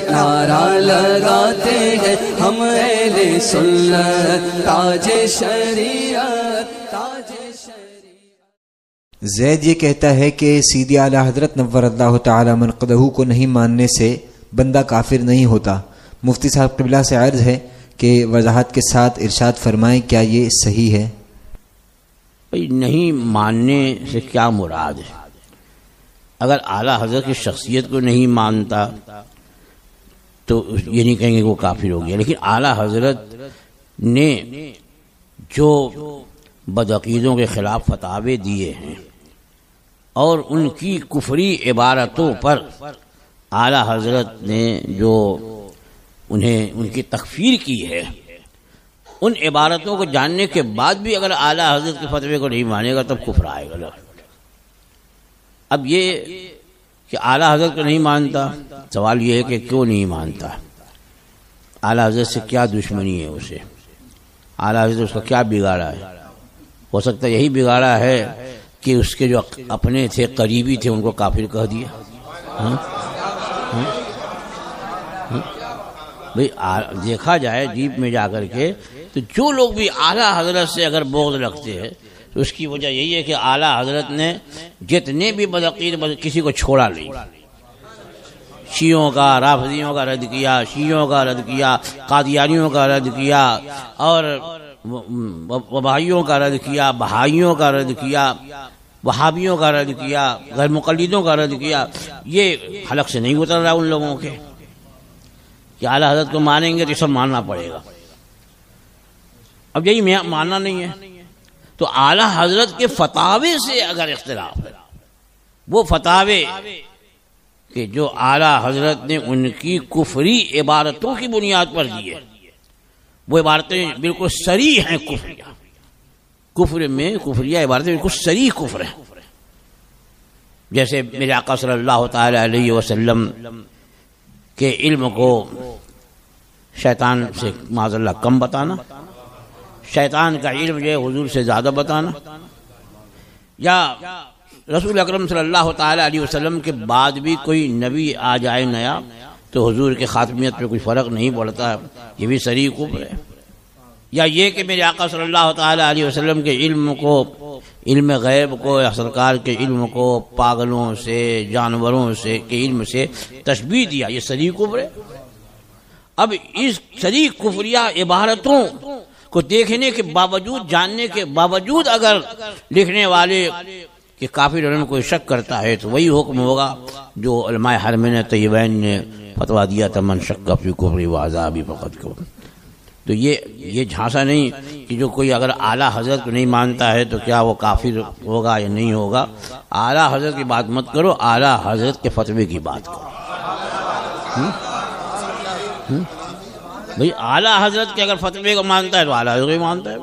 نعرہ لگاتے ہیں ہم اہل سنت، تاج شریعت تاج شریعت۔ زید یہ کہتا ہے کہ سیدی اعلیٰ حضرت نور اللہ تعالی منقدہ کو نہیں ماننے سے بندہ کافر نہیں ہوتا۔ مفتی صاحب قبلہ سے عرض ہے کہ وضاحت کے ساتھ ارشاد فرمائیں کیا یہ صحیح ہے؟ نہیں ماننے سے کیا مراد ہے؟ اگر اعلیٰ حضرت کی شخصیت کو نہیں مانتا تو یہ نہیں کہیں گے کہ وہ کافر ہو گیا، لیکن اعلیٰ حضرت نے جو بدعقیدوں کے خلاف فتاوے دیے ہیں اور ان کی کفری عبارتوں پر اعلیٰ حضرت نے جو ان کی تکفیر کی ہے، ان عبارتوں کو جاننے کے بعد بھی اگر اعلیٰ حضرت کے فتوے کو نہیں مانے گا تب کفر آئے گا۔ اب یہ کہ اعلیٰ حضرت کو نہیں مانتا، سوال یہ ہے کہ کیوں نہیں مانتا؟ اعلیٰ حضرت سے کیا دشمنی ہے اسے؟ اعلیٰ حضرت اس کا کیا بگاڑا ہے؟ ہو سکتا ہے یہی بگاڑا ہے کہ اس کے جو اپنے تھے، قریبی تھے، ان کو کافر کہہ دیا۔ بھئی دیکھا جائے ڈیپ میں جا کر کے تو جو لوگ بھی اعلیٰ حضرت سے اگر بغض رکھتے ہیں تو اس کی وجہ یہی ہے کہ اعلیٰ حضرت نے جتنے بھی بدعقید کسی کو چھوڑا نہیں۔ شیعوں کا، رافضیوں کا رد کیا، شیعوں کا رد کیا، قادیانیوں کا رد کیا، اور وبائیوں کا رد کیا، بہائیوں کا رد کیا، وہابیوں کا رد کیا، غیر مقلدوں کا رد کیا۔ یہ حلق سے نہیں اتر رہا ان لوگوں کے کہ اعلیٰ حضرت کو مانیں گے تو سب ماننا پڑے گا۔ اب یہی ماننا نہیں ہے تو اعلیٰ حضرت کے فتاوے سے اگر اختلاف ہے، وہ فتاوے کہ جو اعلیٰ حضرت نے ان کی کفری عبارتوں کی بنیاد پر دیے، وہ عبارتیں بالکل صریح ہیں کفریہ، کفر میں کفریہ عبارتیں بالکل صریح کفر ہیں۔ جیسے میرے آقا صلی اللہ تعالی علیہ وسلم کہ علم کو شیطان سے معاذ اللہ کم بتانا، شیطان کا علم جو ہے حضور سے زیادہ بتانا، یا رسول اکرم صلی اللہ تعالی علیہ وسلم کے بعد بھی کوئی نبی آ جائے نیا تو حضور کے خاتمیت پہ کوئی فرق نہیں پڑتا، یہ بھی صریح کفر ہے۔ یا یہ کہ میرے آقا صلی اللہ تعالی علیہ وسلم کے علم کو، علم غیب کو، یا سرکار کے علم کو پاگلوں سے، جانوروں سے کے علم سے تشبیہ دیا، یہ صریح کفر ہے۔ اب اس صریح کفریہ عبارتوں کو دیکھنے کے باوجود، جاننے کے باوجود اگر لکھنے والے کہ کافر ہونے کوئی شک کرتا ہے تو وہی حکم ہوگا جو علماء حرمین طیبین نے فتویٰ دیا تھا، من شک فی کفر و عذابی فقط کفر۔ تو یہ جھانسا نہیں کہ جو کوئی اگر اعلیٰ حضرت کو نہیں مانتا ہے تو کیا وہ کافر ہوگا یا نہیں ہوگا۔ اعلیٰ حضرت کی بات مت کرو، اعلیٰ حضرت کے فتوے کی بات کرو۔ بھئی اعلیٰ حضرت کے اگر فتوے کو مانتا ہے تو اعلیٰ حضرت کو مانتا ہے،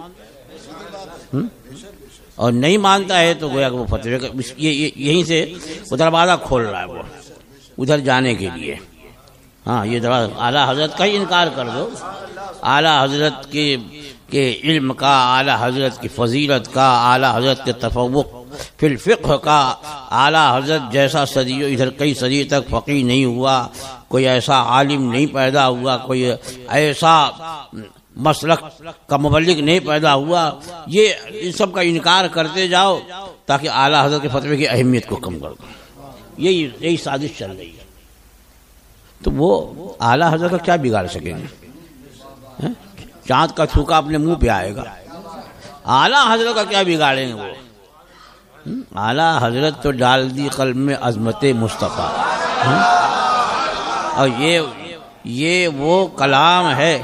اور نہیں مانتا ہے تو گویا کہ وہ فتوے کا یہیں سے وہ دروازہ کھول رہا ہے، وہ ادھر جانے کے لیے۔ ہاں یہ دروازہ اعلیٰ حضرت کا ہی انکار کر دو، اعلیٰ حضرت کے علم کا، اعلیٰ حضرت کی فضیلت کا، اعلیٰ حضرت کے تفوق فی الفقہ کا، اعلیٰ حضرت جیسا صدیوں ادھر کئی صدی تک فقیہ نہیں ہوا، کوئی ایسا عالم نہیں پیدا ہوا، کوئی ایسا مسلک کا مبلغ نہیں پیدا ہوا، یہ ان سب کا انکار کرتے جاؤ تاکہ اعلیٰ حضرت کے فتوے کی اہمیت کو کم کر دو۔ یہی سازش چل رہی ہے۔ تو وہ اعلیٰ حضرت کا کیا بگاڑ سکیں گے؟ چاند کا تھوکا اپنے منہ پہ آئے گا، اعلیٰ حضرت کا کیا بگاڑیں گے وہ؟ اعلیٰ حضرت تو ڈال دی قلب میں عظمت مصطفیٰ، اور یہ وہ کلام ہے،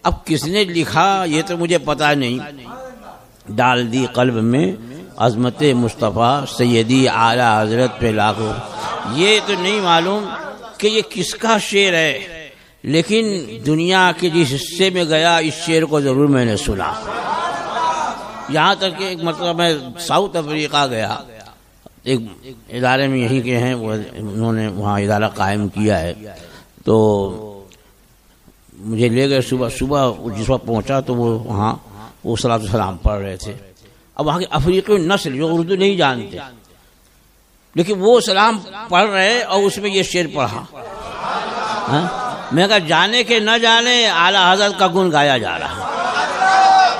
اب کس نے لکھا یہ تو مجھے پتا نہیں۔ ڈال دی قلب میں عظمت مصطفیٰ سیدی اعلیٰ حضرت پہ لاکھوں، یہ تو نہیں معلوم کہ یہ کس کا شعر ہے، لیکن دنیا کے جس حصے میں گیا اس شعر کو ضرور میں نے سنا۔ یہاں تک کہ ایک مرتبہ میں ساؤتھ افریقہ گیا، ایک ادارے میں یہیں کے ہیں، انہوں نے وہاں ادارہ قائم کیا ہے، تو مجھے لے گئے صبح جس وقت پہنچا تو وہ وہاں وہ صلاۃ السلام پڑھ رہے تھے۔ اب وہاں کی افریقی نسل جو اردو نہیں جانتے لیکن وہ سلام پڑھ رہے اور اس میں یہ شعر پڑھا، میں کہا جانے کے نہ جانے اعلیٰ حضرت کا گن گایا جا رہا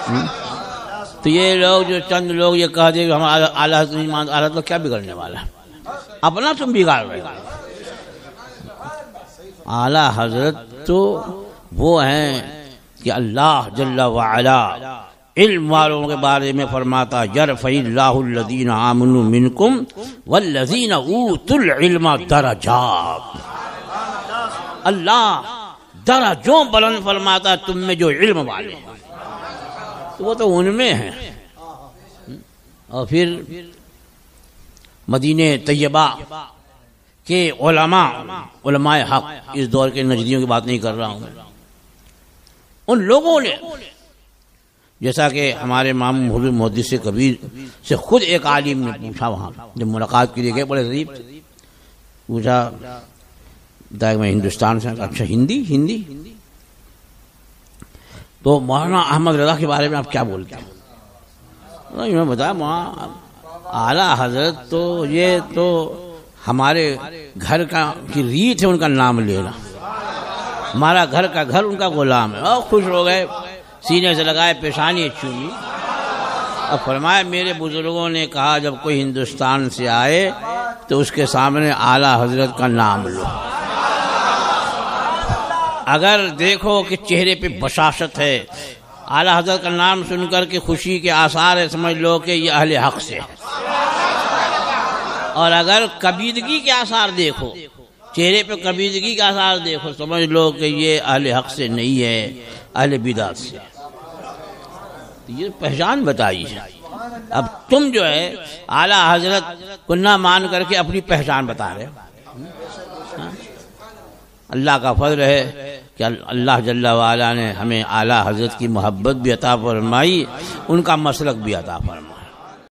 ہے. تو یہ لوگ جو چند لوگ یہ کہہ دیں کہ ہم اعلیٰ حضرت نہیں مانتے، اعلیٰ حضرت کیا بگڑنے والا ہے؟ اپنا تم بگاڑ رہے ہو. اعلیٰ حضرت تو وہ ہیں کہ اللہ جل وعلا علم والوں کے بارے میں فرماتا یرفع اللہ الذین آمنوا منکم والذین اوتوا العلم درجات. اللہ درجوں بلند فرماتا تم میں جو علم والے ہیں، تو وہ تو ان میں ہیں. اور پھر مدینہ طیبہ کہ علماء حق، اس دور کے نجدیوں کی بات نہیں کر رہا ہوں، ان لوگوں نے جیسا کہ ہمارے امام حضور محدث کبیر سے خود ایک عالم نے پوچھا، وہاں جب ملاقات کے لیے گئے بڑے غریب پوچھا، بتایا میں ہندوستان سے. اچھا ہندی تو مولانا احمد رضا کے بارے میں آپ کیا بولتے ہیں؟ انہوں نے بتایا وہاں اعلیٰ حضرت تو یہ تو ہمارے گھر کا کی ریت ہے ان کا نام لینا، ہمارا گھر کا گھر ان کا غلام ہے. اور خوش ہو گئے، سینے سے لگائے، پیشانی چومی. اور فرمایا میرے بزرگوں نے کہا جب کوئی ہندوستان سے آئے تو اس کے سامنے اعلیٰ حضرت کا نام لو. اگر دیکھو کہ چہرے پہ بشاشت ہے، اعلیٰ حضرت کا نام سن کر کے خوشی کے آثار ہے، سمجھ لو کہ یہ اہل حق سے ہے. اور اگر کبیدگی کے آثار دیکھو، چہرے پہ کبیدگی کے آثار دیکھو، سمجھ لو کہ یہ اہل حق سے نہیں ہے، اہل بدعت سے. یہ پہچان بتائی ہے. اب تم جو ہے اعلیٰ حضرت کو نہ مان کر کے اپنی پہچان بتا رہے. اللہ کا فضل ہے کہ اللہ جل وعلا نے ہمیں اعلیٰ حضرت کی محبت بھی عطا فرمائی، ان کا مسلک بھی عطا فرمایا.